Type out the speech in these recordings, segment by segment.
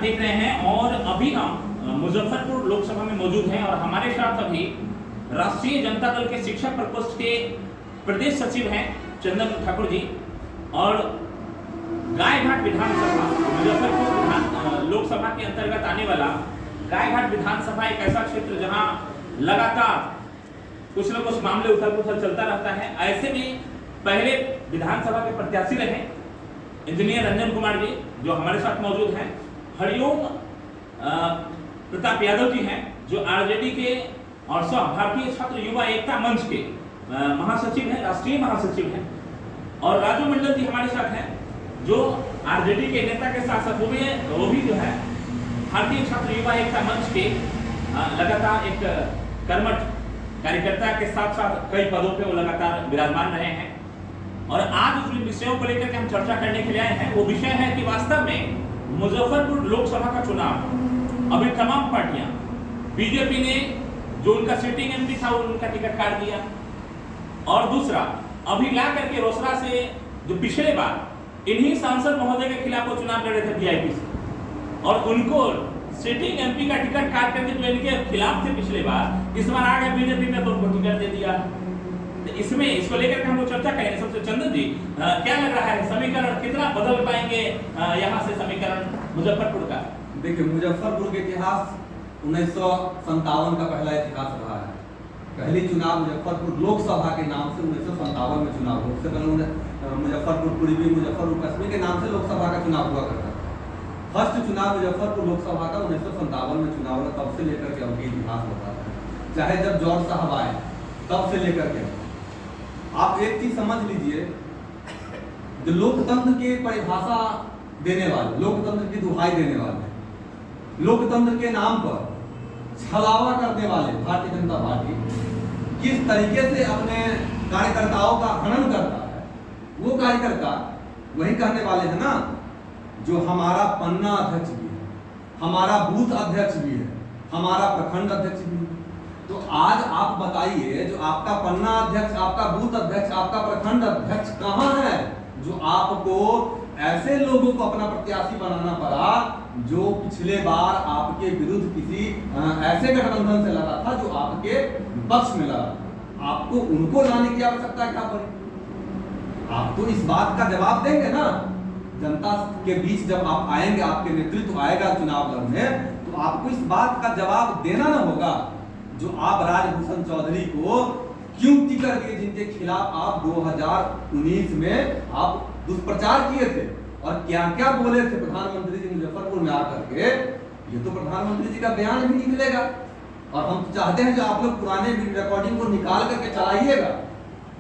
देख रहे हैं और अभी हम मुजफ्फरपुर लोकसभा में मौजूद हैं और हमारे साथ अभी राष्ट्रीय जनता दल के शिक्षा प्रकोष्ठ के प्रदेश सचिव हैं चंदन ठाकुर जी और गायघाट विधानसभा मुजफ्फरपुर लोकसभा के अंतर्गत आने वाला गायघाट विधानसभा एक ऐसा क्षेत्र जहां लगातार कुछ न कुछ मामले उथल पुथल चलता रहता है। ऐसे में पहले विधानसभा के प्रत्याशी रहे इंजीनियर रंजन कुमार जी जो हमारे साथ मौजूद हैं, हरिओम प्रताप यादव जी हैं जो आरजेडी के और भारतीय छात्र युवा एकता मंच के महासचिव हैं, राष्ट्रीय महासचिव हैं, और राजू मंडल जी हमारे साथ हैं जो आरजेडी के नेता के साथ साथ वो भी जो है भारतीय छात्र युवा एकता मंच के लगातार एक कर्मठ कार्यकर्ता के साथ साथ कई पदों पे वो लगातार विराजमान रहे हैं। और आज उस विषयों को लेकर के हम चर्चा करने के लिए आए हैं। वो विषय है कि वास्तव में मुजफ्फरपुर लोकसभा का चुनाव अभी तमाम पार्टियां, बीजेपी ने जो उनका सिटिंग एमपी था उनका टिकट काट दिया, और दूसरा अभी ला करके रोसड़ा से जो पिछले बार इन्हीं सांसद महोदय के खिलाफ वो चुनाव लड़े थे वीआईपी से, और उनको सिटिंग एमपी का टिकट काट करके जो इनके खिलाफ थे पिछले बार, इस बार आ गए बीजेपी में तो उनको टिकट दे दिया। इसमें इसको लेकर के हम लोग चर्चा करेंगे। सबसे चंदन जी, क्या लग रहा है समीकरण कितना बदल पाएंगे यहाँ से समीकरण मुजफ्फरपुर का? देखिए, मुजफ्फरपुर के इतिहास 1957 का पहला इतिहास रहा है। पहली चुनाव मुजफ्फरपुर लोकसभा के नाम से 1957 में चुनाव हुआ। उससे पहले मुजफ्फरपुर पूर्वी, मुजफ्फरपुर पश्चिमी के नाम से लोकसभा का चुनाव हुआ करता था। फर्स्ट चुनाव मुजफ्फरपुर लोकसभा का 1957 में चुनाव हुआ, तब से लेकर के अभी इतिहास बताता है। चाहे जब जॉर्ज साहब आए तब से लेकर के आप एक चीज समझ लीजिए, जो लोकतंत्र की परिभाषा देने वाले, लोकतंत्र की दुहाई देने वाले, लोकतंत्र के नाम पर छलावा करने वाले भारतीय जनता पार्टी किस तरीके से अपने कार्यकर्ताओं का हनन करता है, वो कार्यकर्ता वही कहने वाले हैं ना जो हमारा पन्ना अध्यक्ष भी है, हमारा बूथ अध्यक्ष भी है, हमारा प्रखंड अध्यक्ष भी है। तो आज आप बताइए, जो आपका पन्ना अध्यक्ष, आपका बूथ अध्यक्ष, आपका प्रखंड अध्यक्ष कहां है, जो आपको ऐसे लोगों को अपना प्रत्याशी बनाना पड़ा जो पिछले बार आपके विरुद्ध किसी ऐसे गठबंधन से लड़ा था जो आपके पक्ष में लड़ा। आपको उनको लाने की आवश्यकता क्या पड़ी? आप तो इस बात का जवाब देंगे ना जनता के बीच, जब आप आएंगे, आपके नेतृत्व आएगा चुनाव लड़ने, तो आपको इस बात का जवाब देना ना होगा जो आप राजभूषण चौधरी को क्यों टिकट दिए, जिनके खिलाफ आप 2019 में आप दुष्प्रचार किए थे और क्या क्या बोले थे प्रधानमंत्री जी मुजफ्फरपुर में आकर के। ये तो प्रधानमंत्री जी का बयान भी निकलेगा, और हम चाहते हैं जो आप लोग पुराने रिकॉर्डिंग को निकाल करके चलाइएगा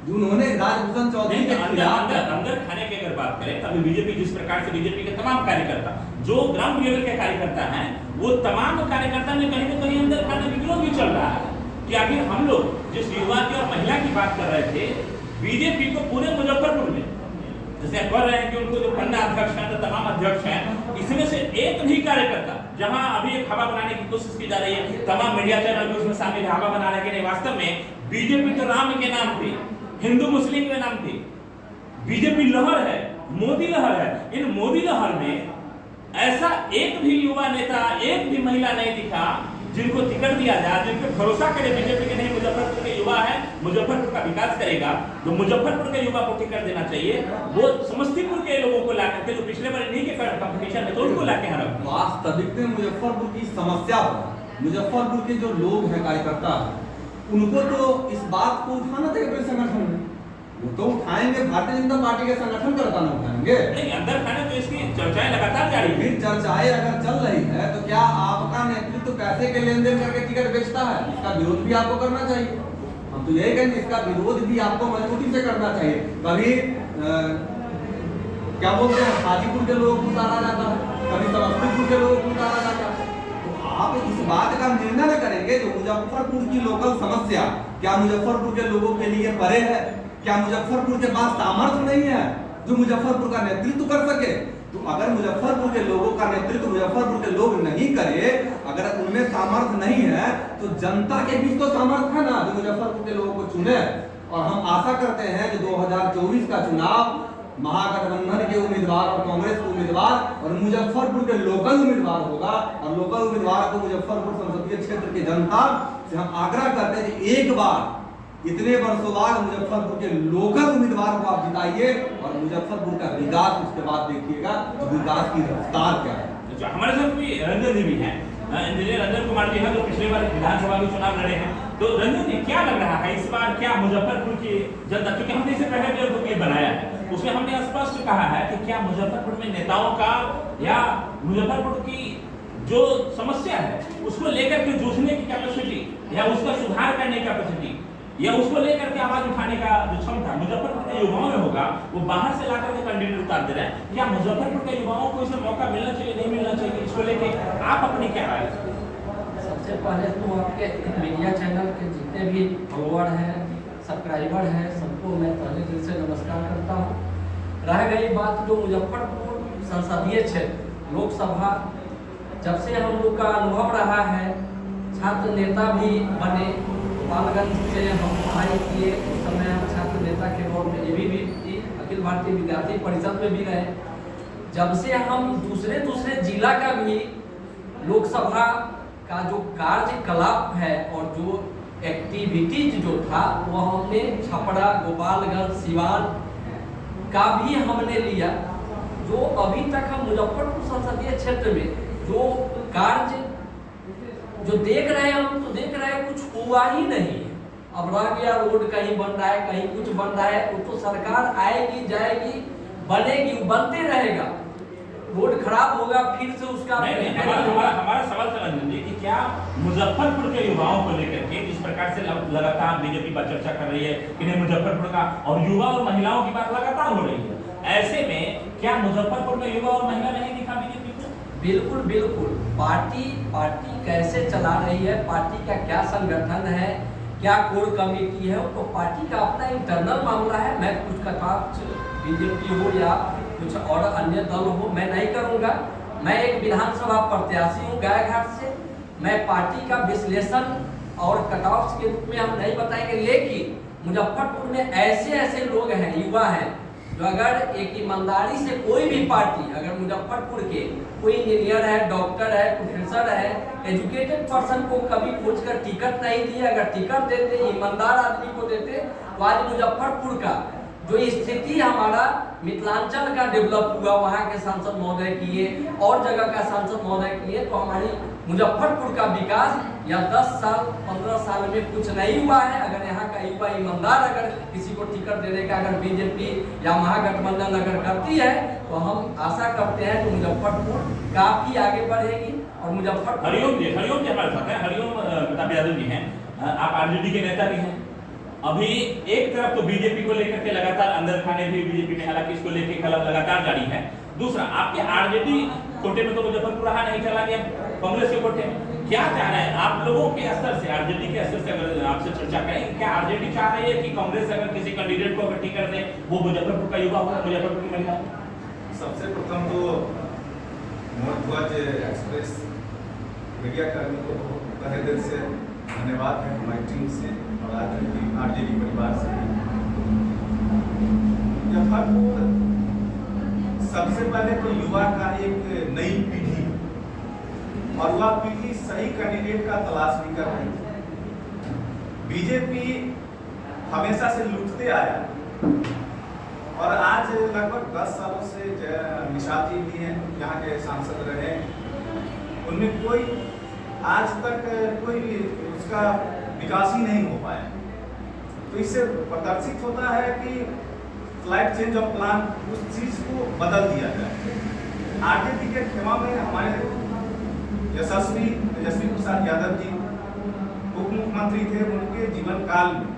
जो उन्होंने राजभूषण चौधरी के खिलाफ। अंदर खाने की अगर बात करें तभी बीजेपी जिस प्रकार से बीजेपी के तमाम कार्यकर्ता जो ग्राउंड लेवल के कार्यकर्ता हैं, वो तमाम कार्यकर्ता में कहीं ना कहीं अंदर खाने का विरोध भी चल रहा है कि आखिर हम लोग जिस युवा की और महिला की बात कर रहे थे, बीजेपी को पूरे मुजफ्फरपुर में जैसे कर रहे हैं कि उनको जो पन्ना अध्यक्ष हैं, तो तमाम अध्यक्ष हैं, इसमें से एक भी कार्यकर्ता, जहां अभी एक हवा बनाने की कोशिश की जा रही है, तमाम मीडिया चैनल भी उसमें शामिल हवा बनाने के लिए, वास्तव में बीजेपी तो राम के नाम पे, हिंदू मुस्लिम के नाम पे बीजेपी लहर है, मोदी लहर है। इन मोदी लहर में ऐसा एक भी युवा नेता, एक भी महिला नहीं दिखा जिनको टिकट दिया जाए, जिनको भरोसा करे बीजेपी के नहीं मुजफ्फरपुर के युवा है, मुजफ्फरपुर का विकास करेगा, तो मुजफ्फरपुर के युवा को टिकट देना चाहिए। वो समस्तीपुर के लोगों को ला करके, जो पिछले बार नहीं के कंपटीशन में, तो उनको ला के यहाँ रखो। वास्तविक में मुजफ्फरपुर की समस्या पर मुजफ्फरपुर के जो लोग हैं, कार्यकर्ता, उनको तो इस बात को उठाना चाहिए। संगठन में वो तो उठाएंगे, भारतीय जनता पार्टी के संगठन करता ना उठाएंगे नहीं, अंदर खाने तो इसकी चर्चाएं लगातार जारी है। फिर चर्चाएं अगर चल रही है तो क्या आपका नेतृत्व पैसे के लेन देन करके टिकट बेचता है? इसका विरोध भी आपको करना चाहिए। हम तो यही कहेंगे, इसका विरोध भी आपको मजबूती से करना चाहिए। कभी क्या बोलते हैं, हाजीपुर के लोगों को उतारा जाता है, कभी समस्तीपुर के लोगों को उतारा जाता है। तो आप इस बात का निर्णय न करेंगे जो मुजफ्फरपुर की लोकल समस्या क्या मुजफ्फरपुर के लोगों के लिए परे है? क्या मुजफ्फरपुर के पास सामर्थ्य नहीं है जो मुजफ्फरपुर का नेतृत्व कर सके? तो अगर मुजफ्फरपुर के लोगों का नेतृत्व मुजफ्फरपुर के लोग नहीं करे, अगर उनमें सामर्थ्य नहीं है, तो जनता के बीच तो सामर्थ्य है ना जो मुजफ्फरपुर के लोगों को चुने। और हम आशा करते हैं कि 2024 का चुनाव महागठबंधन के उम्मीदवार और कांग्रेस के उम्मीदवार और मुजफ्फरपुर के लोकल उम्मीदवार होगा, और लोकल उम्मीदवार को मुजफ्फरपुर संसदीय क्षेत्र की जनता से हम आग्रह करते हैं कि एक बार इतने वर्षों बाद मुजफ्फरपुर के लोकल उम्मीदवार को आप जिताइए और मुजफ्फरपुर का विकास उसके बाद देखिएगा विकास की रफ्तार क्या है। हमारे साथ भी रंजन जी भी हैं, इंजीनियर रंजन कुमार जी हैं, जो पिछले बार विधानसभा के चुनाव लड़े हैं। तो रंजन जी, क्या लग रहा है इस बार, क्या मुजफ्फरपुर की जनता, क्योंकि हमने इससे पहले भी क्लिप बनाया है, उसमें हमने स्पष्ट कहा है कि क्या मुजफ्फरपुर में नेताओं का या मुजफ्फरपुर की जो समस्या है उसको लेकर के जूझने की कैपेसिटी या उसका सुधार करने की कैपेसिटी या उसको लेकर के आवाज उठाने का जो क्षमता मुजफ्फरपुर के युवाओं में होगा, वो बाहर से लाकर के कैंडिडेट उतार दे रहे हैं। क्या मुजफ्फरपुर के युवाओं को इसमें मौका मिलना चाहिए, नहीं मिलना चाहिए, इसको लेके आप अपनी क्या राय? सबसे पहले तो आपके मीडिया चैनल के जितने भी फॉलोअर हैं, सब्सक्राइबर हैं, सबको मैं पहले दिल से नमस्कार करता हूँ। रह गई बात जो मुजफ्फरपुर संसदीय क्षेत्र लोकसभा, जब से हम लोग का अनुभव रहा है, छात्र नेता भी बने, गोपालगंज से हम पढ़ाई किए, उस समय हम छात्र नेता के रूप में ABVP की अखिल भारतीय विद्यार्थी परिषद में भी रहे। जब से हम दूसरे जिला का भी लोकसभा का जो कार्यकलाप है और जो एक्टिविटीज जो था वो हमने छपरा, गोपालगंज, सिवान का भी हमने लिया। जो अभी तक हम मुजफ्फरपुर संसदीय क्षेत्र में जो कार्य जो देख रहे हैं, हम तो देख रहे हैं कुछ हुआ ही नहीं है। अब रह गया रोड कहीं बन रहा है, कहीं कुछ बन रहा है, वो तो सरकार आएगी जाएगी, बनेगी, बनते रहेगा। रोड खराब होगा फिर से उसका हमारा सवाल था रंजन जी कि क्या मुजफ्फरपुर के युवाओं को लेकर के जिस प्रकार से लगातार बीजेपी पर चर्चा कर रही है कि नहीं मुजफ्फरपुर का, और युवा और महिलाओं की बात लगातार हो रही है, ऐसे में क्या मुजफ्फरपुर में युवा और महिला नहीं दिखा बीजेपी को? बिल्कुल बिल्कुल। पार्टी कैसे चला रही है, पार्टी का क्या संगठन है, क्या कोर कमेटी है, तो पार्टी का अपना इंटरनल मामला है। मैं कुछ कटाक्ष बीजेपी हो या कुछ और अन्य दल हो मैं नहीं करूंगा। मैं एक विधानसभा प्रत्याशी हूँ गायघाट से। मैं पार्टी का विश्लेषण और कटाक्ष के रूप में हम नहीं बताएंगे, लेकिन मुजफ्फरपुर में ऐसे लोग हैं, युवा हैं, जो अगर एक ईमानदारी से कोई भी पार्टी, अगर मुजफ्फरपुर के कोई इंजीनियर है, डॉक्टर है, प्रोफेसर है, एजुकेटेड पर्सन को कभी खोजकर टिकट नहीं दिए, अगर टिकट देते, ईमानदार आदमी को देते, तो आज मुजफ्फरपुर का जो स्थिति हमारा मिथिलांचल का डेवलप हुआ, वहाँ के सांसद महोदय किए और जगह का सांसद महोदय किए, तो हमारी मुजफ्फरपुर का विकास या 10 साल 15 साल में कुछ नहीं हुआ है। अगर यहाँ का युवा ईमानदार अगर किसी को टिकट देने का अगर बीजेपी या महागठबंधन अगर करती है, तो हम आशा करते हैं कि मुजफ्फरपुर काफी आगे बढ़ेगी। और मुजफ्फरपुर हरिओम जी हमारे साथ हैं, हरिओम प्रताप यादव जी हैं, आप आरजेडी के नेता भी हैं। अभी एक तरफ तो बीजेपी को लेकर के लगातार अंदर खाने भी बीजेपी में, हालांकि इसको लेकर कलम लगातार जारी है। दूसरा, आपके आरजेडी कोटे में तो मुजफ्फरपुर रहा नहीं, चला गया कांग्रेस के कोटे में। क्या चाह रहे हैं आप लोगों के स्तर से, आरजेडी के स्तर से अगर आपसे चर्चा करें, क्या आरजेडी चाह रही है कि कांग्रेस अगर किसी कैंडिडेट को अगर टिकट दे वो मुजफ्फरपुर का युवा हो, मुजफ्फरपुर की महिला? सबसे प्रथम तो ध्वज एक्सप्रेस मीडिया कर्मी को तहे दिल से धन्यवाद है, हमारी टीम से और आरजेडी परिवार से। मुजफ्फरपुर सबसे पहले तो युवा का एक नई पीढ़ी, और वह पीढ़ी सही कैंडिडेट का तलाश भी कर रही है। बीजेपी हमेशा से लुटते आया और आज लगभग 10 सालों से निषाद जी भी हैं, यहाँ के सांसद रहे, उनमें कोई आज तक कोई भी उसका विकास ही नहीं हो पाया। तो इससे प्रदर्शित होता है कि फ्लाइट चेंज ऑफ प्लान, उस चीज को बदल दिया जाए। आरजेडी के खेमा में हमारे यशस्वी तेजस्वी प्रसाद यादव जी उप मुख्यमंत्री थे, उनके जीवन काल में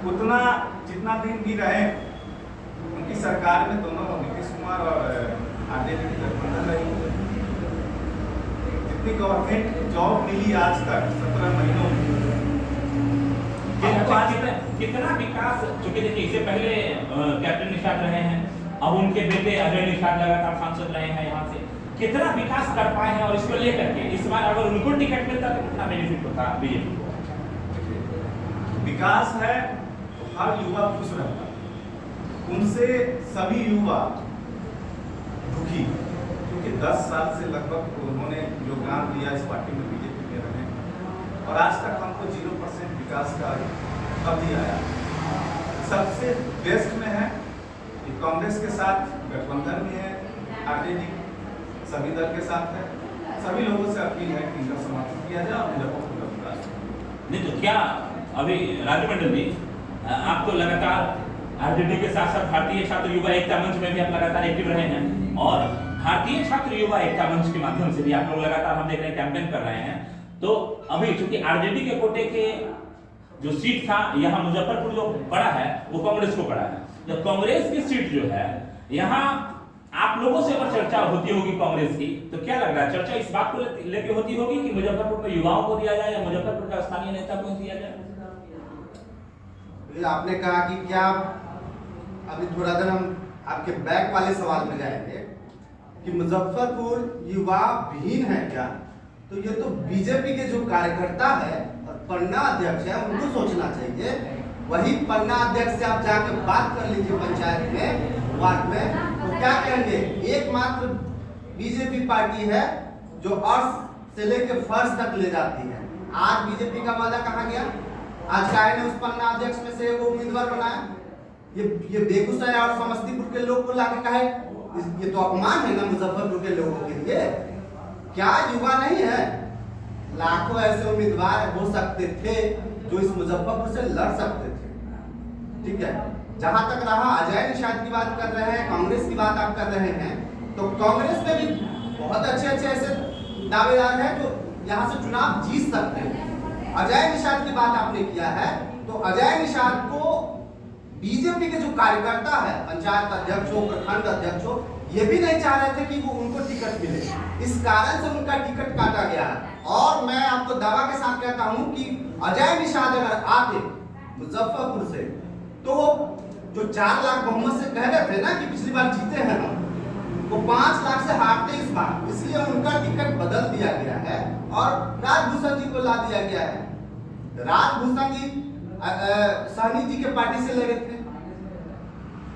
उतना जितना दिन भी रहे उनकी सरकार में दोनों नीतीश कुमार और आरजेडी की गठबंधन रही। जितनी गवर्नमेंट जॉब मिली आज तक 17 महीनों में, कितना विकास, चूंकि देखिए इससे पहले कैप्टन निषाद रहे हैं, अब उनके बेटे अजय निषाद लगातार सांसद रहे हैं, यहाँ से कितना विकास कर पाए हैं, और इसको लेकर के इस बार अगर उनको टिकट मिलता तो कितना बेनिफिट होता बीजेपी को? विकास है तो हर युवा खुश रहता है। उनसे सभी युवा दुखी, क्योंकि 10 साल से लगभग उन्होंने योगदान दिया इस पार्टी में, बीजेपी में रहे, और आज तक हमको 0% विकास का अवधि आया। सबसे बेस्ट में है कि कांग्रेस के साथ गठबंधन में है, आरजेडी सभी दल के साथ है। सभी लोगों से अपील है कि इनका समर्थन किया जाए और मुजफ्फरपुर का विकास। नहीं तो क्या अभी राजू मंडल जी, आप तो लगातार आरजेडी के साथ साथ भारतीय छात्र युवा एकता मंच में भी आप लगातार एक्टिव रहे हैं, और भारतीय छात्र युवा एकता मंच के माध्यम से भी आप लोग लगातार हम देख रहे हैं कैंपेन कर रहे हैं। तो अभी चूंकि आरजेडी के कोटे के जो सीट था यहाँ मुजफ्फरपुर जो पड़ा है वो कांग्रेस को पड़ा है, जब कांग्रेस की सीट जो है यहाँ आप लोगों से अगर चर्चा होती होगी कांग्रेस की, तो क्या लग रहा है चर्चा इस बात को लेके होती होगी कि मुजफ्फरपुर में युवाओं को दिया जाए या मुजफ्फरपुर का स्थानीय नेता को दिया जाए? आपने कहा कि क्या, अभी थोड़ा देर हम आपके बैक वाले सवाल में जाएंगे कि मुजफ्फरपुर युवा विहीन है क्या, तो ये तो बीजेपी के जो कार्यकर्ता है और पन्ना अध्यक्ष है उनको सोचना चाहिए। वही पन्ना अध्यक्ष से आप जाकर बात कर लीजिए पंचायत में, वार्ड में, तो क्या कहेंगे? एकमात्र बीजेपी पार्टी है जो अर्श से लेकर फर्श तक ले जाती है। आज बीजेपी का वादा कहाँ गया? आज काहे ने उस पन्ना अध्यक्ष में से वो उम्मीदवार बनाया? ये बेगूसराय और समस्तीपुर के लोग को लाके कहे, ये तो अपमान है ना मुजफ्फरपुर के लोगों के लिए। क्या युवा नहीं है? लाखों ऐसे उम्मीदवार हो सकते थे जो इस मुजफ्फरपुर से लड़ सकते थे। ठीक है, जहां तक रहा अजय निषाद की बात कर रहे हैं, कांग्रेस की बात आप कर रहे हैं, तो कांग्रेस में भी बहुत अच्छे अच्छे ऐसे दावेदार हैं जो यहाँ से चुनाव जीत सकते हैं। अजय निषाद की बात आपने किया है, तो अजय निषाद को बीजेपी के जो कार्यकर्ता है, पंचायत अध्यक्ष हो, प्रखंड अध्यक्ष हो, ये भी नहीं चाह रहे थे कि वो उनको टिकट मिले। इस कारण से उनका टिकट काटा गया है। और मैं आपको दावा के साथ कहता हूं कि अजय निषाद अगर आते मुजफ्फरपुर से, तो जो 4 लाख बहुमत से कह रहे थे ना कि पिछली बार जीते हैं हम, वो 5 लाख से हारते इस बार, इसलिए उनका टिकट बदल दिया गया है और राजभूषण जी को ला दिया गया है। राजभूषण जी सहनी जी के पार्टी से लगे थे,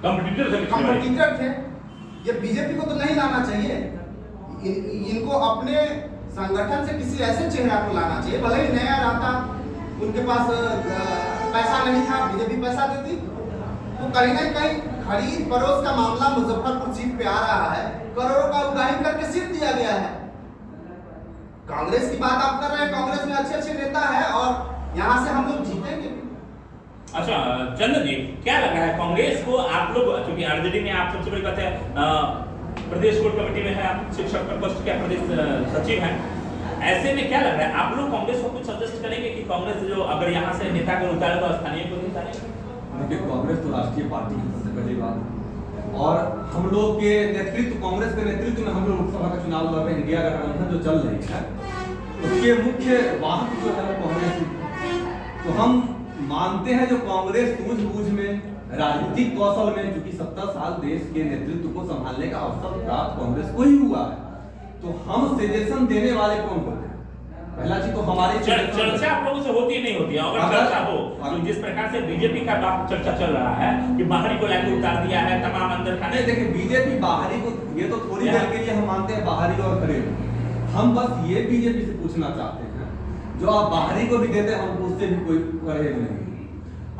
कंपटीटर थे। ये बीजेपी को तो नहीं लाना चाहिए, इनको अपने संगठन से किसी ऐसे चेहरा को लाना चाहिए। भले ही नया रहता, उनके पास पैसा नहीं था, बीजेपी पैसा देती, तो कहीं ना कहीं खरीद फरोख्त का मामला मुजफ्फरपुर सीट पे आ रहा है, करोड़ों का उगाही करके सीट दिया गया है। कांग्रेस की बात आप कर रहे हैं, कांग्रेस में अच्छे अच्छे नेता है और यहाँ से हम लोग जीतेंगे। अच्छा चंदन जी, क्या लग रहा है कांग्रेस को? आप लोग क्योंकि आरजेडी में आप सबसे बड़ी बात है प्रदेश कोर कमेटी में है, आप शिक्षक प्रकोष्ठ के प्रदेश सचिव हैं, ऐसे में क्या लग रहा है आप लोग कांग्रेस को कुछ सजेस्ट करेंगे कि कांग्रेस जो अगर यहाँ से नेता को उतारे तो स्थानीय को नहीं उतारेंगे? देखिए, कांग्रेस तो राष्ट्रीय पार्टी की सबसे पहली बात, और हम लोग के नेतृत्व, कांग्रेस के नेतृत्व में हम लोग लोकसभा का चुनाव लड़ रहे हैं। इंडिया गठबंधन जो चल रही है उसके मुख्य वाहक जो है कांग्रेस। तो हम मानते हैं जो कांग्रेस सूझबूझ में, राजनीतिक कौशल में, चूंकि 70 साल देश के नेतृत्व को संभालने का अवसर प्राप्त कांग्रेस को ही हुआ है, तो हम सजेशन देने वाले कौन होते हैं? पहला चीज तो हमारी चर्चा आप लोगों से होती नहीं होती है। अगर चर्चा हो तो जिस प्रकार से बीजेपी का चर्चा चल रहा है कि बाहरी को लाके उतार दिया है, तमाम अंदर खाने। देखिए, बीजेपी बाहरी को, ये तो थोड़ी देर के लिए हम मानते हैं बाहरी और घरेलू। हम बस ये बीजेपी से पूछना चाहते हैं, जो आप बाहरी को भी देते हैं, हमको उससे भी कोई परहेज नहीं।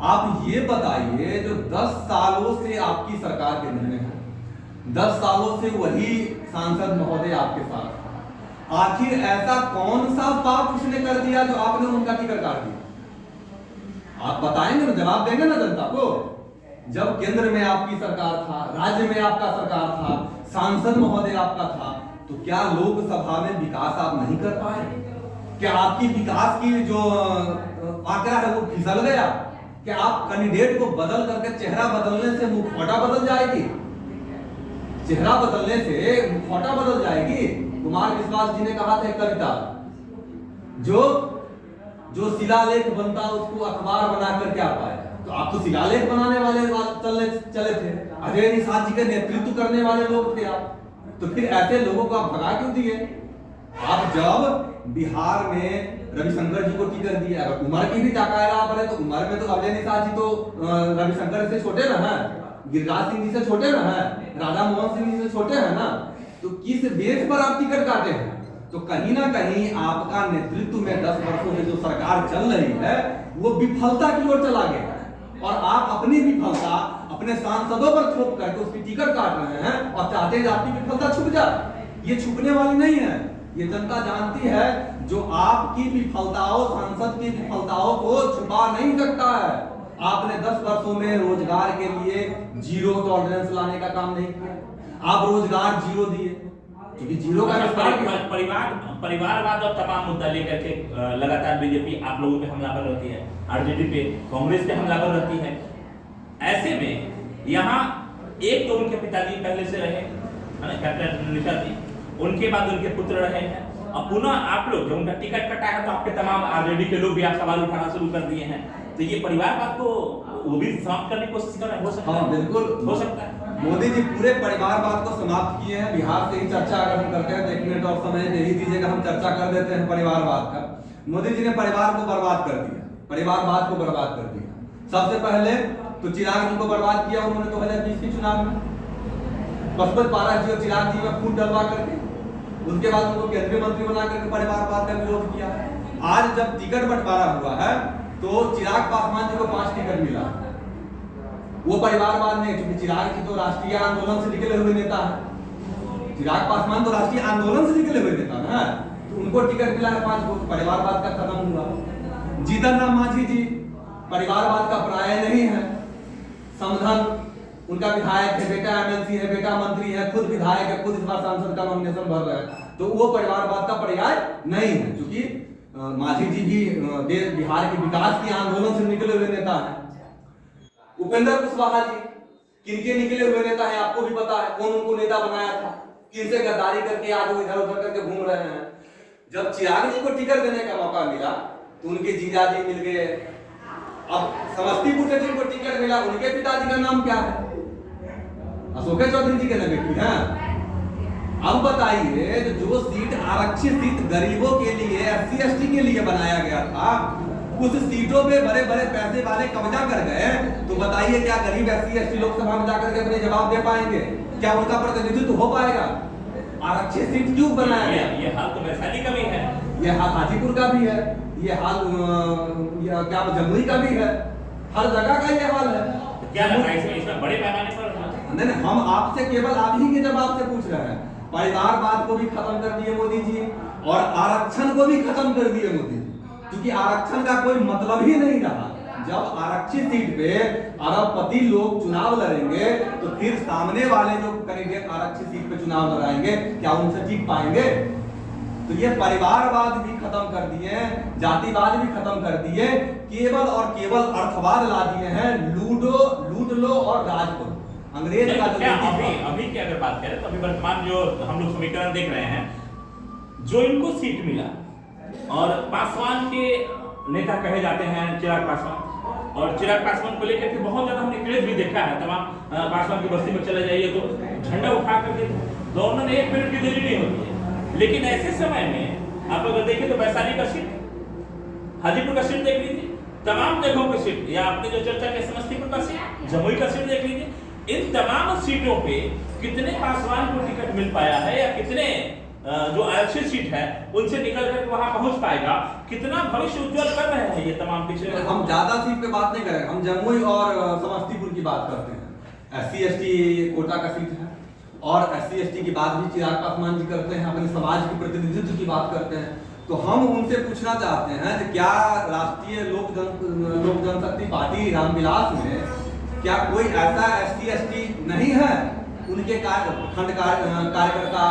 आप ये बताइए, जो 10 सालों से आपकी सरकार के निर्णय है, 10 सालों से वही सांसद महोदय आपके साथ, आखिर ऐसा कौन सा पाप उसने कर दिया जो आपने उनका टिकट काट दिया? आप बताएंगे ना, जवाब देंगे ना जनता को। जब केंद्र में आपकी सरकार था, राज्य में आपका सरकार था, सांसद महोदय आपका था, तो क्या लोकसभा में विकास आप नहीं कर पाए? क्या आपकी विकास की जो आंकड़ा है वो फिसल गया? क्या आप कैंडिडेट को बदल करके, चेहरा बदलने से मुखौटा बदल जाएगी? चेहरा बदलने से मुखौटा बदल जाएगी? कुमार विश्वास जी ने कहा था एक कविता, जो शिलालेख बनता उसको अखबार बनाकर क्या पाए? तो आप तो शिलालेख बनाने वाले चले थे, अजय निषाद जी के नेतृत्व करने वाले लोग थे आप, तो फिर ऐसे लोगों को आप भगा क्यों दिए? आप जब बिहार में रविशंकर जी को टिकट दिया, अगर उम्र की भी ताकायरा आप रहे तो उम्र में तो अजय निषाद जी तो रविशंकर से छोटे ना हैं, गिरिराज सिंह जी से छोटे ना है, राधा मोहन सिंह जी से छोटे हैं ना, तो किस बेस पर आप टिकट काटे हैं? तो कहीं ना कहीं आपका नेतृत्व में 10 वर्षों में जो सरकार चल रही है वो विफलता की ओर चला गया और आप अपनी विफलता अपने सांसदों पर थोप करके उसकी टिकट काट रहे हैं और चाहते हैं आपकी विफलता छुप जाए। ये छुपने वाली नहीं है, ये जनता जानती है। जो आपकी विफलताओं, सांसद की विफलताओं को छुपा नहीं सकता है। आपने 10 वर्षों में रोजगार के लिए जीरो टॉलरेंस लाने का काम नहीं किया, आप रोजगार जीरो दिए, क्योंकि जीरो का परिवारवाद और तमाम मुद्दा लेकर के लगातार बीजेपी आप लोगों पे हमलावर रहती है, आरजेडी पे, कांग्रेस पे हमलावर रहती है। ऐसे में यहाँ एक तो उनके पिताजी पहले से रहे, कैप्टन निशा जी, उनके बाद उनके पुत्र रहे हैं, अब पुनः आप लोग जब उनका टिकट कटा है तो आपके तमाम आरजेडी के लोग भी आप सवाल उठाना शुरू कर दिए हैं। तो ये परिवारवाद को वो भी समाप्त करने की कोशिश कर रहे हैं, हो सकता है? हाँ बिल्कुल हो सकता है। मोदी जी पूरे परिवारवाद को समाप्त किए हैं। बिहार से ही चर्चा अगर हम करते हैं तो 1 मिनट और समय दे ही दीजिएगा, हम चर्चा कर देते हैं परिवारवाद का। मोदी जी ने परिवार को बर्बाद कर दिया, परिवारवाद को बर्बाद कर दिया। सबसे पहले तो चिराग जी को बर्बाद किया उन्होंने 2020 के चुनाव में, पशुपत पारा जी और चिराग जी में खून डलवा करके, उसके बाद उनको केंद्रीय मंत्री बना करके परिवारवाद का विरोध किया। आज जब टिकट बंटवारा हुआ है तो चिराग पासवान जी को 5 टिकट मिला, वो परिवारवाद नहीं, क्योंकि चिराग जी तो राष्ट्रीय आंदोलन से निकले हुए नेता है, चिराग पासवान तो राष्ट्रीय आंदोलन से निकले हुए नेता है, तो उनको टिकट मिला है 5 को, परिवारवाद का खत्म हुआ। जीतन राम मांझी जी परिवारवाद का पर्याय नहीं है, समधन उनका विधायक है, बेटा एमएलसी है, बेटा मंत्री है, खुद विधायक है, खुद इस बार सांसद का नॉमिनेशन भर रहे हैं, तो वो परिवारवाद का पर्याय नहीं है। क्योंकि मांझी जी भी देश बिहार के विकास के आंदोलन से निकले हुए नेता है। उपेंद्र कुशवाहा जी किनके निकले हुए नेता है आपको भी पता है, कौन उनको नेता बनाया था, किनसे गद्दारी करके आज वो इधर उधर करके घूम रहे हैं। जब चिराग जी को टिकट देने का मौका मिला तो उनके जीजा जी मिल गए। अब समस्तीपुर से जिनको टिकट मिला उनके पिताजी का नाम क्या है? अशोक चौधरी जी के ना बेटी है। अब बताइए जो सीट आरक्षित सीट गरीबों के लिए, SC ST के लिए बनाया गया था, उस सीटों पे बड़े बड़े पैसे वाले कब्जा कर गए, तो बताइए क्या गरीब SC ST लोकसभा में जाकर के अपने जवाब दे पाएंगे? क्या उनका प्रतिनिधित्व हो पाएगा? आरक्षित सीट क्यों बनाया गया? ये हाल तो वैशाली का भी है, ये हाल हाजीपुर का भी है, ये हाल क्या जमुई का भी है, हर जगह का ये हाल है। क्या लग रहा है इसमें बड़े पैमाने पर? नहीं, हम आपसे केवल आप ही के जवाब से पूछ रहे हैं। परिवारवाद को भी खत्म कर दिए मोदी जी और आरक्षण को भी खत्म कर दिए मोदी जी, क्योंकि आरक्षण का कोई मतलब ही नहीं रहा। जब आरक्षित सीट पे अरबपति लोग चुनाव लड़ेंगे तो फिर सामने वाले जो कैंडिडेट आरक्षित सीट पे चुनाव लड़ाएंगे क्या उनसे जीत पाएंगे? तो ये परिवारवाद भी खत्म कर दिए, जातिवाद भी खत्म कर दिए, केवल और केवल अर्थवाद ला दिए हैं, लूट लो और राज करो। अंग्रेज का अभी की अगर बात करें तो अभी वर्तमान जो हम लोग समीकरण देख रहे हैं, जो इनको सीट मिला और पासवान के नेता कहे जाते हैं चिराग पासवान, और चिराग पासवान को लेकर के बहुत ज्यादा हमने क्रेज भी देखा है। तमाम पासवान की बस्ती में चले जाइए तो झंडा उठा करके दौड़ने में 1 मिनट की देरी नहीं होती है। लेकिन ऐसे समय में आप अगर देखें तो वैशाली का सीट, हाजीपुर का सीट देख लीजिए, तमाम जगहों की सीट, या आपने जो चर्चा की समस्तीपुर का सीट, जमुई का सीट देख लीजिए, इन तमाम सीटों पे कितने पासवान को टिकट मिल पाया है, या कितने जो आरक्षित सीट है उनसे निकल कर वहां पहुंच पाएगा, कितना भविष्य उज्जवल कर रहे हैं ये तमाम पिछले। हम ज्यादा सीट पे बात नहीं करेंगे, हम जमुई और समस्तीपुर की बात करते हैं। SC ST कोटा का सीट है और SC ST की बात भी चिराग पासवान जी करते हैं, अपने समाज के प्रतिनिधित्व की बात करते हैं। तो हम उनसे पूछना चाहते हैं कि क्या राष्ट्रीय लोक जनशक्ति पार्टी रामविलास में क्या कोई ऐसा SC ST नहीं है? उनके खंड कार्यकर्ता,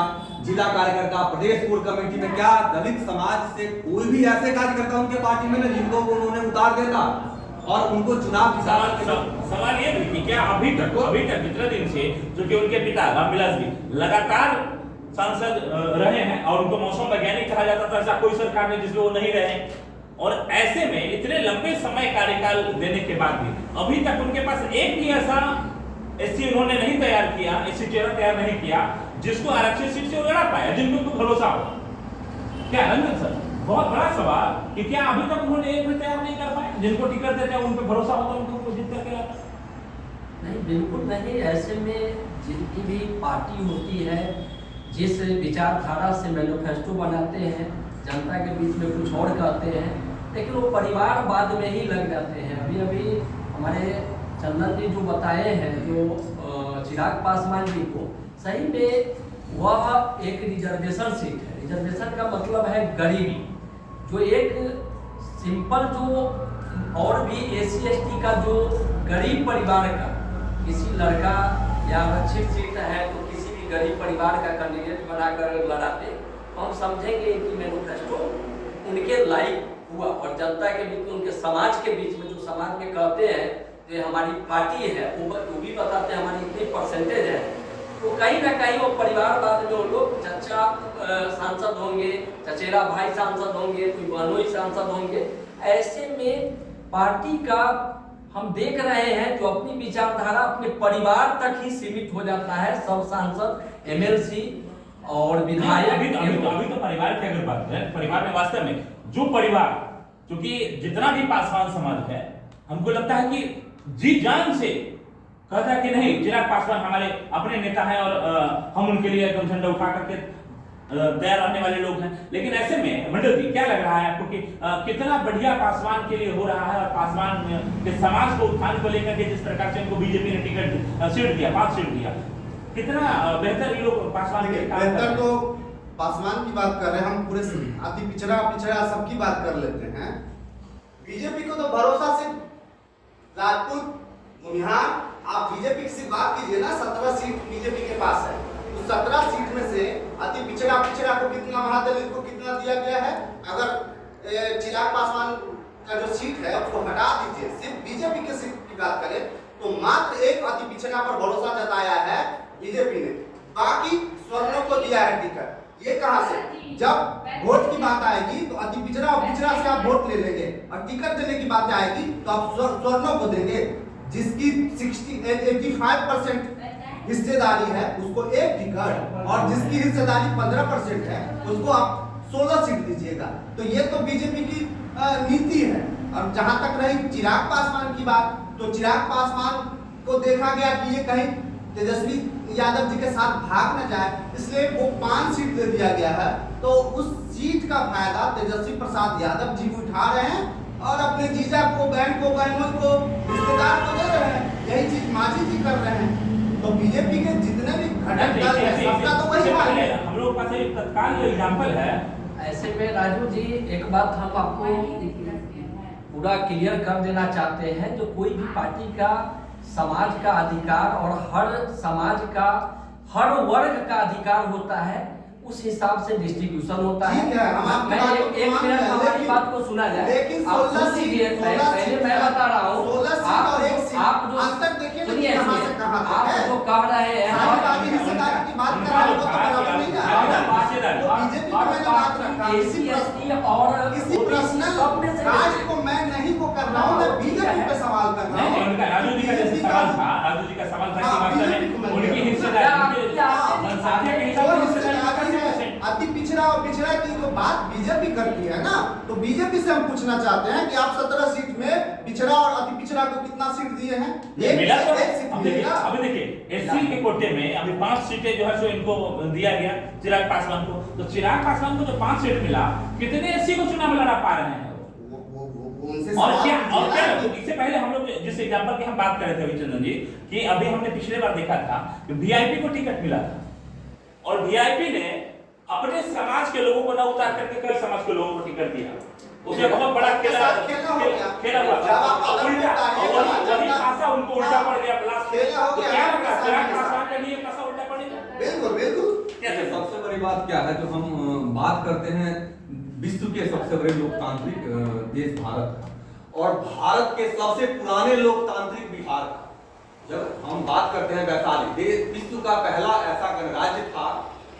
जिला कार्यकर्ता, प्रदेश कोर कमेटी में क्या दलित समाज से कोई भी ऐसे कार्यकर्ता उनके पार्टी में नहीं जिनको उन्होंने उतार देता और उनको चुनाव की सवाल ये भी कि क्या अभी तक कितने दिन से जो कि उनके पिता रामविलास जी लगातार सांसद रहे हैं और उनको मौसम वैज्ञानिक कहा जाता था, ऐसा कोई सरकार नहीं जिसमें वो नहीं रहे, और ऐसे में इतने लंबे समय कार्यकाल देने के बाद भी अभी तक उनके पास एक भी ऐसा SC उन्होंने नहीं तैयार किया, SC चेहरा तैयार नहीं किया जिसको आरक्षित सीट से लड़ा पाया, जिनको उनको भरोसा हो। क्या रंजन सर, बहुत बड़ा सवाल कि क्या अभी तक उन्होंने एक भी तैयार नहीं कर पाए, जिनको टिकट देते हैं उन पे भरोसा होता है, उनको जीत करके लाता। नहीं, बिल्कुल नहीं। ऐसे में जिनकी भी पार्टी होती है, जिस विचारधारा से मैनिफेस्टो बनाते हैं, जनता के बीच में कुछ और कहते हैं, लेकिन वो परिवारवाद में ही लग जाते हैं। अभी अभी हमारे चंदन जी जो बताए हैं, जो चिराग पासवान जी को, सही में वह एक रिजर्वेशन सीट है। रिजर्वेशन का मतलब है गरीबी, जो एक सिंपल जो और भी SC/ST का जो गरीब परिवार का किसी लड़का या आरक्षित सीट है तो किसी भी गरीब परिवार का कैंडिडेट बनाकर लड़ाते, तो हम समझेंगे कि मैनिफेस्टो उनके लायक हुआ। और जनता के बीच में, उनके समाज के बीच में, जो समाज में कहते हैं कि हमारी पार्टी है, वो भी बताते हैं हमारी इतनी परसेंटेज है, तो कहीं ना कहीं वो परिवारवाद में वो लोग चचा सांसद होंगे, चचेरा भाई सांसद होंगे, कोई बहनोई सांसद होंगे। ऐसे में पार्टी का हम देख रहे हैं जो अपनी विचारधारा अपने परिवार तक ही सीमित हो जाता है। सब सांसद, MLC और विधायक। अभी तो परिवार की अगर बात करें, परिवार में वास्तव में जो परिवार, क्योंकि जितना भी पासवान समाज है, हमको लगता है कि जी जान से कहता है कि नहीं, चिराग पासवान हमारे अपने नेता हैं और हम उनके लिए एकदम झंडा उठा करके तैयार रहने वाले लोग हैं। लेकिन ऐसे में मंडल जी, क्या लग रहा है आपको कि कितना बढ़िया पासवान के लिए हो रहा है, और पासवान के समाज को उत्थान को लेकर के जिस प्रकार से उनको बीजेपी ने टिकट सीट दिया, 5 सीट दिया, कितना बेहतर ये लोग पासवान के काम बेहतर तो पासवान की बात कर रहे हैं हम, पूरे अति पिछड़ा सबकी बात कर लेते हैं। बीजेपी को तो भरोसा सिर्फ राजपूत, मुनिहार, आप बीजेपी की सिर्फ बात कीजिए ना, 17 सीट बीजेपी के पास है। उस 17 सीट में से अति पिछड़ा को कितना, महादलित को कितना दिया गया है? अगर चिराग पासवान का जो सीट है उसको हटा दीजिए, सिर्फ बीजेपी के सीट की बात करें तो मात्र एक अति पिछड़ा पर भरोसा जताया है बीजेपी ने, बाकी स्वर्णों को दिया है टिकट। ये कहां से? जब वोट की बात आएगी तो अति पिछड़ा और पिछड़ा से आप वोट ले लेंगे, और टिकट देने की बात आएगी तो आप स्वर्णों को देंगे। जिसकी 85% हिस्सेदारी है उसको एक टिकट, और जिसकी हिस्सेदारी 15% है उसको आप 16 सीट दीजिएगा। तो ये तो बीजेपी की नीति है। और जहां तक रही चिराग पासवान की बात, तो चिराग पासवान को देखा गया कि ये कहीं तेजस्वी यादव जी के साथ भाग न जाए, इसलिए वो 5 सीट दे दिया गया है। तो उस सीट का फायदा तेजस्वी प्रसाद यादव जी उठा रहे हैं और अपने जीजा को, बहन को, बहनों को, रिश्तेदार को दे रहे हैं। यही चीज मांझी जी कर रहे हैं। तो बीजेपी के जितने भी घटक दल हैं, सबका तो वही हाल है। हम लोग के पास एक तत्काल एग्जांपल है। ऐसे में राजू जी, एक बात हम आपको पूरा क्लियर कर देना चाहते हैं, जो कोई भी पार्टी का समाज का अधिकार और हर समाज का हर वर्ग का अधिकार होता है, उस हिसाब से डिस्ट्रीब्यूशन होता है। मैं एक मिनट हमारी बात को सुना जाए। आप सुनिए, पहले मैं बता रहा हूँ, आप जो सुनिए, आप जो कह रहे हैं मैं नहीं वो कर रहा हूँ, मैं बीजेपी पे सवाल कर रहा हूँ। राजू जी का जैसे सवाल था, राजू जी का सवाल था कि वास्तव में उनकी हिस्सेदारी जनसंख्या के हिसाब से अति पिछड़ा और पिछड़ा की जो बात बीजेपी करती है ना, तो बीजेपी से हम पूछना चाहते हैं कि आप 17 सीट में पिछड़ा और अति पिछड़ा को कितना सीट दिए हैं? एक सीट मिलेगा। अभी देखिए, एससी के कोटे में अभी 5 सीटें जो है सो इनको दिया गया चिराग पासवान को। तो चिराग पासवान को जो 5 सीट मिला, कितने एससी को चुनाव लड़ा पा रहे हैं? और क्या इससे पहले हम लोग जिस एग्जांपल की हम बात कर रहे थे चंदन जी, कि अभी हमने पिछले बार देखा था कि वीआईपी को टिकट मिला था, और वीआईपी ने अपने समाज के लोगों को ना उतार करके कई समाज के लोगों को टिकट दिया। उसे बहुत बड़ा खेला हुआ वही पासा उनको उल्टा पड़ गया। तो क्या लगा चिराग पासवान के लिए पासा उल्टा पड़ेगा? बिल्कुल। सबसे बड़ी बात क्या है, जो हम बात करते हैं विश्व के सबसे बड़े लोकतांत्रिक देश भारत का, और भारत के सबसे पुराने लोकतांत्रिक बिहार का। जब हम बात करते हैं वैशाली, विश्व का पहला ऐसा गणराज्य था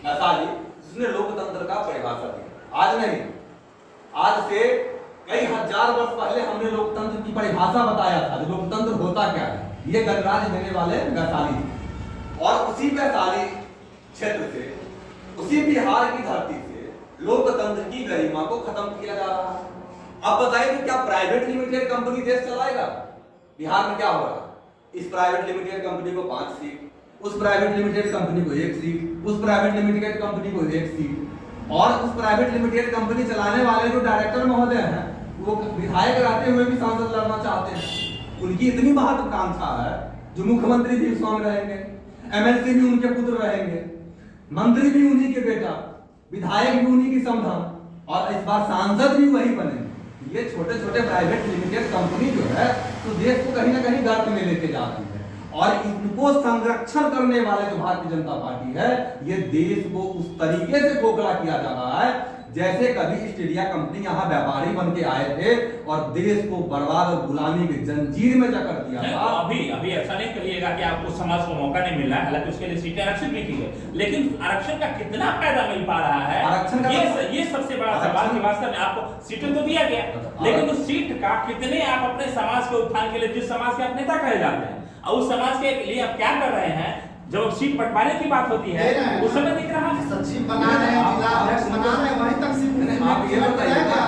वैशाली, जिसने लोकतंत्र का परिभाषा दी। आज नहीं, आज से कई हजार वर्ष पहले हमने लोकतंत्र की परिभाषा बताया था, लोकतंत्र होता क्या है। ये गणराज्य देने वाले वैशाली, और उसी वैशाली क्षेत्र से, उसी बिहार की धरती से लोकतंत्र की गरिमा को खत्म किया जा रहा है। अब बताइए कि क्या प्राइवेट लिमिटेड कंपनी देश चलाएगा? बिहार में क्या हो रहा है? इस प्राइवेट लिमिटेड कंपनी को 5 सीट, उस प्राइवेट लिमिटेड कंपनी को 1 सीट, उस प्राइवेट लिमिटेड कंपनी को 1 सीट, और उस प्राइवेट लिमिटेड कंपनी चलाने वाले जो डायरेक्टर महोदय हैं वो विधायक रहते हुए भी सांसद लड़ना चाहते हैं। उनकी इतनी महत्वाकांक्षा है, जो मुख्यमंत्री भी उसमें रहेंगे, एमएलसी भी उनके पुत्र रहेंगे, मंत्री भी उन्हीं के बेटा, विधायक भी उन्हीं की समधन, और इस बार सांसद भी वही बने। ये छोटे छोटे प्राइवेट लिमिटेड कंपनी जो है तो देश को कहीं ना कहीं गर्त में लेके जाती है, और इनको संरक्षण करने वाले जो भारतीय जनता पार्टी है, ये देश को उस तरीके से खोखला किया जा रहा है जैसे कभी ईस्ट इंडिया कंपनी यहाँ व्यापारी बन के आए थे और देश को बर्बाद और गुलामी की जंजीर में जकड़ दिया था। अभी ऐसा नहीं कहिएगा कि आपको समाज को मौका नहीं मिल रहा है, हालांकि उसके लिए सीटें आरक्षित भी की है, लेकिन आरक्षण का कितना फायदा मिल पा रहा है, आरक्षण का ये सबसे बड़ा सवाल कि वास्तव में आपको सीटें तो दिया गया, लेकिन उस सीट का कितने आप अपने समाज के उत्थान के लिए, जिस समाज के आप नेता कहे जाते हैं, और उस समाज के लिए आप क्या कर रहे हैं, जब सीट बंटवारे की बात होती है उस समय दिख रहा है सचिव बना रहे हैं, जिला अध्यक्ष बना रहे हैं, वहीं तक सीट आप ये बताइएगा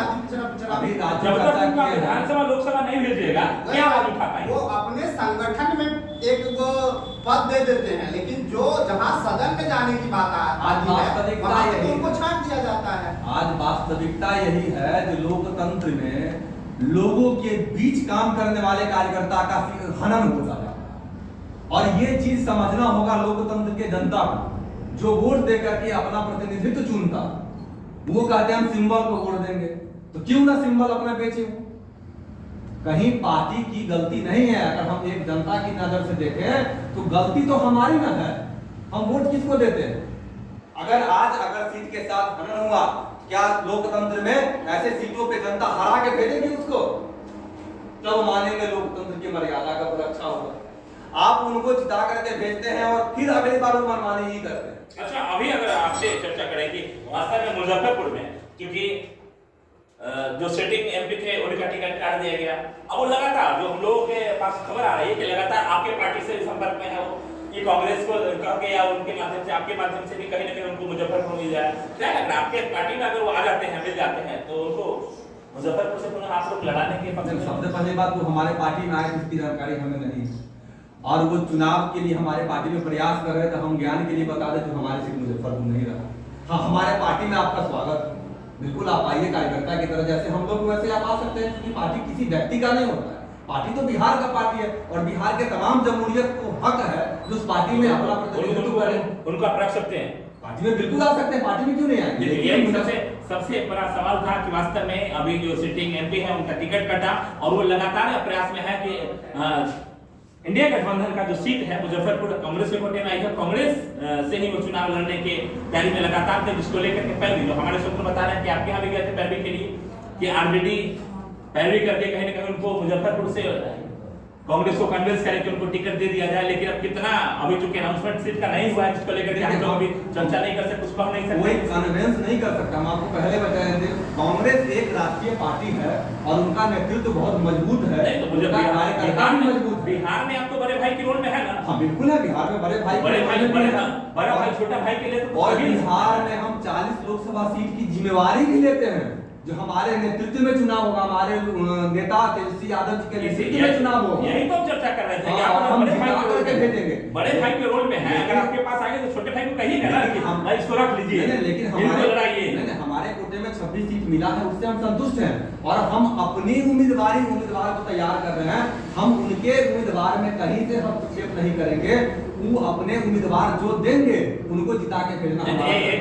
अभी जब तक उनका विधानसभा लोकसभा नहीं भेजिएगा क्या आवाज उठा पाएंगे? वो अपने संगठन में एक वो पद दे देते हैं, लेकिन जो जहां सदन में जाने की बात आती है वहां तो उनको छांट दिया जाता है। आज वास्तविकता यही है जो लोकतंत्र में लोगों के बीच काम करने वाले कार्यकर्ता का हनन होता है, और ये चीज समझना होगा लोकतंत्र के जनता को, जो वोट देकर के अपना प्रतिनिधित्व चुनता, वो कहते हैं हम सिंबल को वोट देंगे, तो क्यों ना सिंबल अपना बेचे? कहीं पार्टी की गलती नहीं है। अगर हम एक जनता की नजर से देखें तो गलती तो हमारी ना है, हम वोट किसको देते हैं? अगर सीट के साथ हनन हुआ, क्या लोकतंत्र में ऐसे सीटों पे जनता हरा के भेजेगी उसको? तब मानेंगे लोकतंत्र की मर्यादा का रक्षा होगा। आप उनको जिता करके भेजते हैं और फिर अगली बार वो मनमानी ही करते हैं। अच्छा, अभी अगर आपसे चर्चा करें कि वास्तव में मुजफ्फरपुर में, क्योंकि जो सिटिंग एमपी थे उनका टिकट काट दिया गया, अब वो लगातार जो हम लोगों के पास खबर आ रही है कि लगातार आपके पार्टी से संपर्क में है वो, कि कांग्रेस को कह के या उनके माध्यम से, आपके माध्यम से भी कहीं ना कहीं उनको मुजफ्फरपुर मिल जाए। क्या लग रहा है आपके पार्टी में अगर वो आ जाते हैं, मिल जाते हैं, तो उनको मुजफ्फरपुर से पुनः आप लोग लड़ाने के पक्ष में? सबसे पहली बात तो हमारे पार्टी में आए इसकी जानकारी हमें नहीं है, और वो चुनाव के लिए हमारे पार्टी में प्रयास कर रहे थे। हम ज्ञान के लिए बता दें तो हमारे सीट मुजफ्फरपुर नहीं रहा। हाँ, हमारे पार्टी में आपका स्वागत, बिल्कुल आप आइए कार्यकर्ता की तरह, जैसे हम लोग वैसे आप आ सकते हैं, क्योंकि पार्टी किसी व्यक्ति का नहीं होता है, पार्टी तो बिहार का पार्टी है, और बिहार के तमाम जमहूरियत को हक है जो उस पार्टी में अपना प्रतिनिधित्व करें। उनको आप रख सकते हैं पार्टी में, बिल्कुल आ सकते हैं, पार्टी में क्यों नहीं आएंगे? सबसे बड़ा सवाल था कि वास्तव में अभी जो सिटिंग एमपी है उनका टिकट कटा, और वो लगातार प्रयास में है कि इंडिया गठबंधन का जो सीट है मुजफ्फरपुर कांग्रेस के कोटे में आई है, कांग्रेस से ही वो चुनाव लड़ने के तैयारी में लगातार थे, जिसको लेकर के पैरवी, जो हमारे सूत्र बता रहे हैं कि आपके यहाँ भी गए थे पैरवी के लिए, कि आरबीडी पैरवी करके कहीं ना कहीं उनको मुजफ्फरपुर से कांग्रेस को कन्विंस करे कि उनको टिकट दे दिया जाए। लेकिन अब कितना, अभी चूंकि अनाउंसमेंट सीट का नहीं हुआ है, जिसको लेकर के हम लोग अभी चर्चा नहीं कर सकते, कुछ कह नहीं सकते, कोई कन्विंस नहीं कर सकता। हम आपको पहले बताए थे, कांग्रेस एक राष्ट्रीय पार्टी है और उनका नेतृत्व बहुत मजबूत है। नहीं तो मुझे कार्यकर्ता भी मजबूत है। बिहार में आप तो बड़े भाई की रोल में है ना? हाँ बिल्कुल है, बिहार में बड़े भाई बड़ा भाई छोटा भाई के लिए तो, और बिहार में हम 40 लोकसभा सीट की जिम्मेवारी भी लेते हैं, जो हमारे नेतृत्व में चुनाव होगा, हमारे नेता तेजस्वी यादव जी के नेतृत्व में चुनाव होगा। यही तो चर्चा कर रहे थे कि आप बड़े भाई के रोल में हैं, अगर आपके पास आएंगे तो छोटे भाई को कहिएगा ना कि हम इसको रख लीजिए, लेकिन हमारे कोटे में 26 सीट मिला है, उससे हम संतुष्ट हैं, और हम अपनी उम्मीदवार को तैयार कर रहे हैं। हम उनके उम्मीदवार में कहीं से हस्तक्षेप नहीं करेंगे, वो अपने उम्मीदवार जो देंगे उनको जिता के भेजना।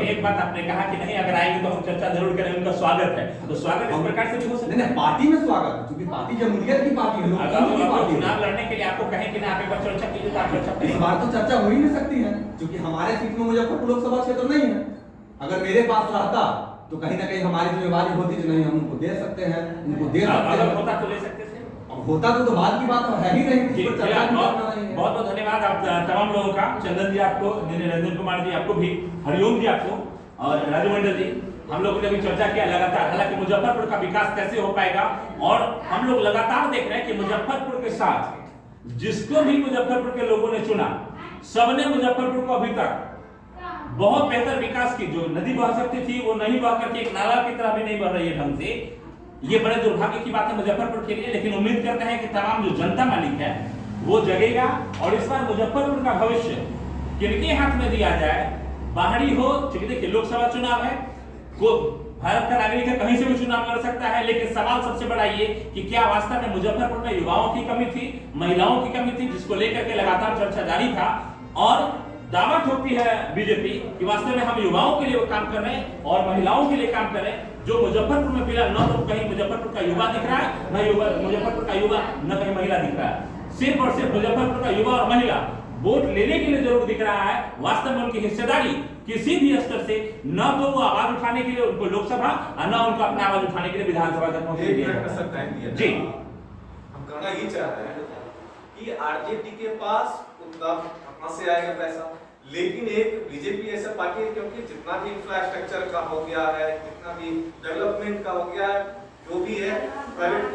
एक बात आपने कहा कि नहीं अगर आएंगे तो हम चर्चा जरूर करेंगे, उनका स्वागत है, तो स्वागत इस प्रकार से भी हो सकता है। नहीं, पार्टी में स्वागत है, क्योंकि पार्टी जमहूरियत की पार्टी है, चुनाव लड़ने के लिए आपको कहें कि ना आप एक बार चर्चा कीजिए, तो आप चर्चा इस बार तो चर्चा हो ही नहीं सकती है, क्योंकि हमारे सीट में मुजफ्फरपुर लोकसभा क्षेत्र नहीं है। अगर मेरे पास रहता तो कहीं ना कहीं हमारी जिम्मेवारी होती कि नहीं हम उनको दे सकते हैं, उनको दे सकते हैं। अगर होता तो ले सकते थे, अब होता तो बात की बात है ही नहीं। बहुत बहुत धन्यवाद आप तमाम लोगों का, चंदन जी आपको, निरंजन कुमार जी आपको भी, हरिओम जी आपको, और राजू मंडल जी, हम लोगों ने भी चर्चा किया लगातार। हालांकि मुजफ्फरपुर का विकास कैसे हो पाएगा, और हम लोग लगातार देख रहे हैं कि मुजफ्फरपुर के साथ जिसको भी मुजफ्फरपुर के लोगों ने चुना, सबने मुजफ्फरपुर को अभी तक बहुत बेहतर विकास की, जो नदी बह सकती थी वो नहीं बह करके एक नाला की तरह भी नहीं बह रही है ढंग से। ये बड़े दुर्भाग्य की बात है मुजफ्फरपुर के लिए, लेकिन उम्मीद करते हैं कि तमाम जो जनता मालिक है वो जगेगा। और इस बार मुजफ्फरपुर का भविष्य किनके हाथ में दिया जाए, बाहरी हो, क्योंकि देखिए लोकसभा चुनाव है, को भारत का नागरिक है, कहीं से भी चुनाव लड़ सकता है, लेकिन सवाल सबसे बड़ा ये कि क्या वास्तव में मुजफ्फरपुर में युवाओं की कमी थी, महिलाओं की कमी थी, जिसको लेकर के लगातार चर्चा जारी था। और दावा ठोकती है बीजेपी कि वास्तव में हम युवाओं के लिए वो काम कर रहे हैं और महिलाओं के लिए काम कर रहे हैं। जो मुजफ्फरपुर में फिलहाल न तो कहीं मुजफ्फरपुर का युवा दिख रहा है, न मुजफ्फरपुर का युवा न कहीं महिला दिख रहा है। सिर्फ और सिर्फ मुजफ्फरपुर का युवा और महिला वोट लेने के लिए जरूर दिख रहा है। वास्तव में उनकी हिस्सेदारी किसी भी स्तर से न तो वो आवाज उठाने के लिए उनको लोकसभा और न उनको अपना आवाज उठाने के लिए विधानसभा तक पहुंचने दिया जी। हम कहना ये चाह रहे हैं कि आरजेडी के पास उतना कहां से आएगा पैसा, लेकिन एक बीजेपी ऐसा पार्टी है क्योंकि जितना भी इंफ्रास्ट्रक्चर का हो गया है, जितना भी डेवलपमेंट का हो गया है, जो भी है प्राइवेट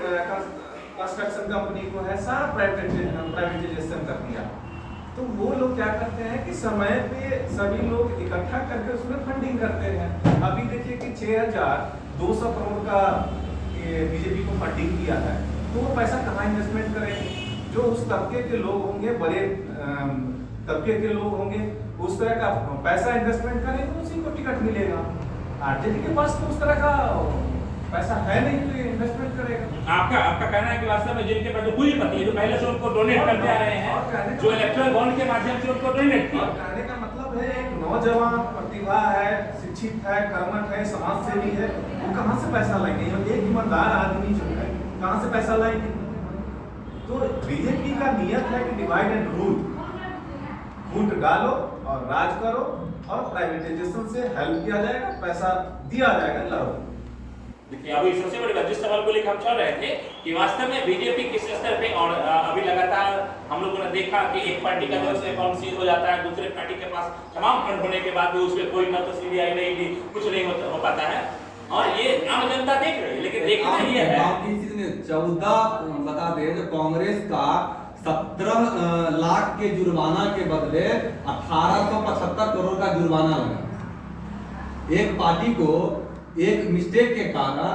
कंस्ट्रक्शन कंपनी को है सारा प्राइवेटाइजेशन कर दिया। तो वो लोग क्या करते हैं कि समय पे सभी लोग इकट्ठा करके उसमें फंडिंग करते हैं। अभी देखिए कि 6200 करोड़ का बीजेपी को फंडिंग किया है, तो वो पैसा कहाँ इन्वेस्टमेंट करेंगे? जो उस तबके के लोग होंगे, बड़े तबके के लोग होंगे, उस तरह का पैसा इन्वेस्टमेंट करेंगे, उसी को टिकट मिलेगा। आरजेडी के पास तो उस तरह का पैसा है नहीं कि इन्वेस्टमेंट करेगा। आपका कहना है कि वास्तव में जिनके पास जो पूंजीपति है, जो पहले से उनको डोनेट करते आ रहे हैं, जो इलेक्ट्रल बॉन्ड के माध्यम से उनको डोनेट किया। और कहने का मतलब है एक नौजवान प्रतिभा है, शिक्षित है, कर्मठ है, समाज सेवी है, वो कहाँ से पैसा लाएंगे? एक ईमानदार आदमी जो है कहाँ से पैसा लाएंगे? तो बीजेपी का नियत है कि डिवाइड एंड रूल, फूट डालो और राज करो और प्राइवेटाइजेशन से हेल्प किया जाएगा, पैसा दिया जाएगा, लड़ो। देखिए अभी सबसे बड़ी बात जिस सवाल को लेकर हम चल रहे थे कि वास्तव में बीजेपी किस स्तर पे, और अभी लगातार हम लोगों ने देखा कि एक पार्टी का जो है अकाउंट सीज हो जाता है, दूसरे पार्टी के पास तमाम फंड होने के बाद भी उसमें कोई न तो सीबीआई नहीं ली, कुछ नहीं हो पाता है। और ये आम जनता देख रही है, लेकिन देखना ये है 14 बता दे जो कांग्रेस का 17 लाख के जुर्माना के बदले 1875 करोड़ का जुर्माना लगा। एक पार्टी को एक मिस्टेक के कारण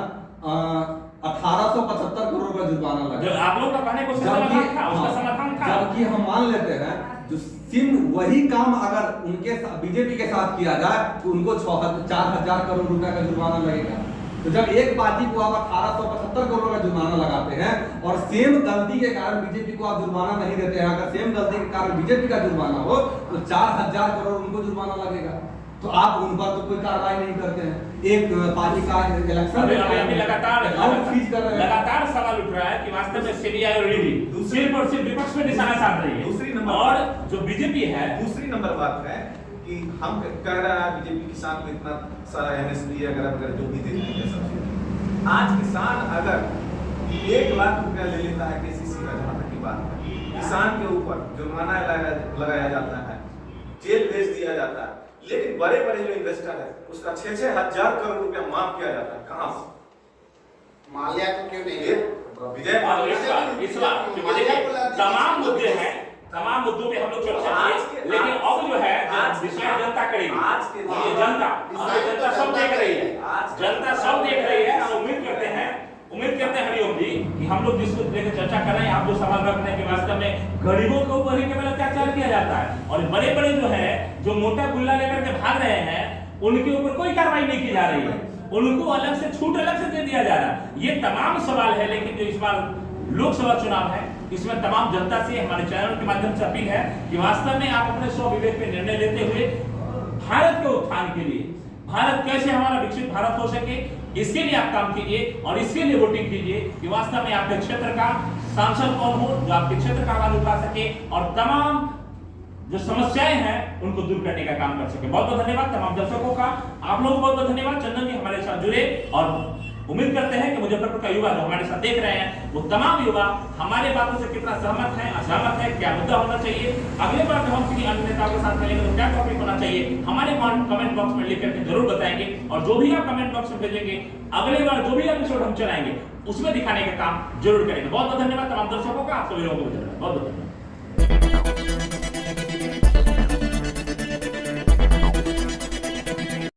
1875 करोड़ का जुर्माना लगा। आप लोग का कहने को समाधान था, उसका समाधान था। जबकि हम मान लेते हैं जो सिम वही काम अगर उनके बीजेपी के साथ किया जाए तो उनको 4000 करोड़ रुपए का जुर्माना लगेगा। तो जब एक पार्टी को आप 1875 करोड़ का जुर्माना लगाते हैं और सेम गलती के कारण बीजेपी को आप जुर्माना नहीं देते हैं, अगर सेम गलती के कारण बीजेपी का जुर्माना हो तो 4000 करोड़ उनको जुर्माना लगेगा। तो आप उन पर तो कोई कार्रवाई नहीं करते हैं। एक पार्टी का इलेक्शन अभी लगातार सवाल उठ रहा है कि वास्तव में सीबीआई और ईडी सिर्फ और सिर्फ विपक्ष में निशाना साध रही है। दूसरी नंबर और जो बीजेपी है, दूसरी नंबर बात है कि हम कह रहे हैं बीजेपी किसान को इतना सारा एमएसपी वगैरह जो भी देती है सब। आज किसान अगर 1 लाख रुपया ले लेता है केसीसी का, जहां तक की बात है, किसान के ऊपर जुर्माना लगाया जाता है, जेल भेज दिया जाता है, लेकिन बड़े बड़े जो इन्वेस्टर है उसका 6-6 हजार करोड़ रुपया माफ किया जाता है। कहां से? माल्या को क्यों नहीं? विजय इस बार क्योंकि देखिए तमाम मुद्दे हैं, तमाम मुद्दों पे हम लोग चर्चा किए, लेकिन अब जो है विषय जनता करेगी, ये जनता सब देख रही है, जनता सब देख रही है। हम उम्मीद करते हैं हरिओम जी कि हम लोग जिसको लेकर चर्चा कर रहे हैं, आप जो सवाल रख रहे हैं कि वास्तव में गरीबों के ऊपर ही केवल अत्याचार किया जाता है और बड़े बड़े जो है जो मोटा गुल्ला लेकर के भाग रहे हैं उनके ऊपर कोई कार्रवाई नहीं की जा रही है, उनको अलग से छूट अलग से दे दिया जा रहा है। ये तमाम सवाल है, लेकिन जो इस बार लोकसभा चुनाव है इसमें तमाम जनता से हमारे चैनल के माध्यम से अपील है कि वास्तव में आप अपने स्वविवेक पे निर्णय लेते हुए भारत के उत्थान के लिए, भारत कैसे हमारा विकसित भारत हो सके, इसके लिए आप काम कीजिए और इसके लिए वोटिंग कीजिए कि वास्तव में आपके क्षेत्र का सांसद कौन हो जो आपके क्षेत्र का आवाज उठा सके और तमाम जो समस्याएं हैं उनको दूर करने का काम कर सके। बहुत बहुत धन्यवाद तमाम दर्शकों का, आप लोगों को बहुत बहुत धन्यवाद। चंदन जी हमारे साथ जुड़े और उम्मीद करते हैं कि मुजफ्फरपुर का युवा जो हमारे साथ देख रहे हैं वो तमाम युवा हमारे बातों से कितना सहमत है, असहमत है, क्या मुद्दा होना चाहिए, अगले बार जब हम किसी अन्य नेताओं के साथ मिलेंगे तो क्या टॉपिक होना चाहिए, हमारे कमेंट बॉक्स में लिख करके जरूर बताएंगे। और जो भी आप कमेंट बॉक्स में भेजेंगे अगले बार जो भी एपिसोड हम चलाएंगे उसमें दिखाने का काम जरूर करेंगे। बहुत बहुत धन्यवाद तमाम दर्शकों का, आप सभी लोगों को बहुत बहुत धन्यवाद।